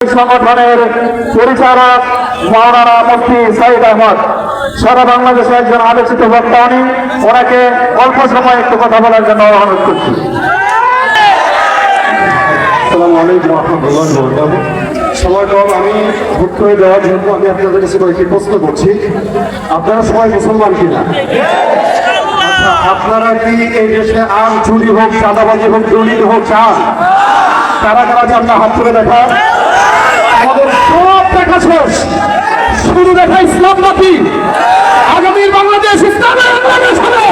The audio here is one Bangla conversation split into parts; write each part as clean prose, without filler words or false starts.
সংগঠনের পরিচালক মাওলানা মুফতি সাইদ আহমদ সারা বাংলাদেশে একজন আলোচিত বক্তা উনি, ওনাকে অল্প সময় একটু কথা বলার জন্য অনুরোধ করছি। আসসালামু আলাইকুম ওয়া রাহমাতুল্লাহি ওয়া বারাকাতুহু। সময় কম, আমি হুট করে দেওয়ার জন্য আমি আপনাদের কাছে কয়েকটি প্রশ্ন করছি। আপনারা সবাই মুসলমান কিনা? আচ্ছা, আপনারা কি এই দেশে আম চুরি হোক, চাঁদাবাজি হোক, দুর্নীতি হোক চান? কারা কারা চান না হাত তুলে দেখা? আমাদের সব দেখা শেষ, শুরু দেখা ইসলামবাদী আগামীর বাংলাদেশ ইসলামের বাংলাদেশ হবে।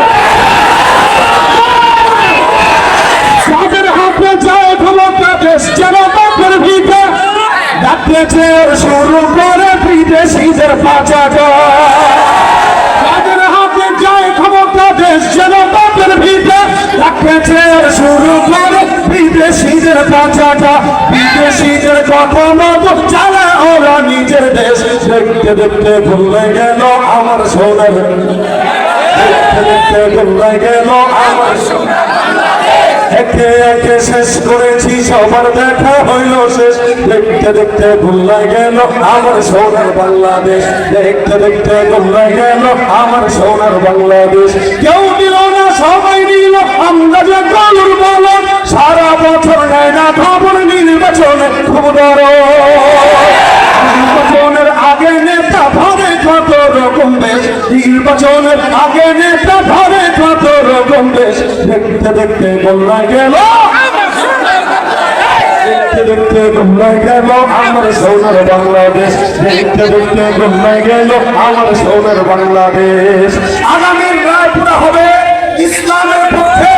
যাদের হাতে যায় ক্ষমতা দেশ যেন বাপের ভিটে, ডাকতেছে শুরু করে বিদেশিদের পাচার। যাদের হাতে যায় ক্ষমতা দেশ যেন বাপের ভিটে, ডাকতেছে শুরু করে বিদেশিদের পাচার। বিদেশিদের কথা মতো চালা ওরা নিজের দেশ। দেখতে দেখতে ভুলে গেল আমার সোনার, দেখতে দেখতে ভুলে গেল আমার সোনার। একে একে শেষ করেছি, সবার দেখা হইল শেষ। দেখতে দেখতে ভুলে গেল আমার সোনার বাংলাদেশ। দেখতে দেখতে ভুলে গেল আমার সোনার বাংলাদেশ। কেউ দিল না, সবাই নিল, আমরা যে গলুর বল। সারা বছর নেয় না খবর, নির্বাচনে খুব বড়। নির্বাচনের আগে নেতা ভাবে কত রকম দেশ, নির্বাচনের আগে নেতা ভাবে কত রকম দেশ। দেখতে দেখতে বললা গেল, দেখতে দেখতে বললা গেল আমার সোনার বাংলাদেশ। দেখতে দেখতে বললা গেল আমার সোনার বাংলাদেশ। আগামীর রায় পুরা হবে ইসলামের পক্ষে।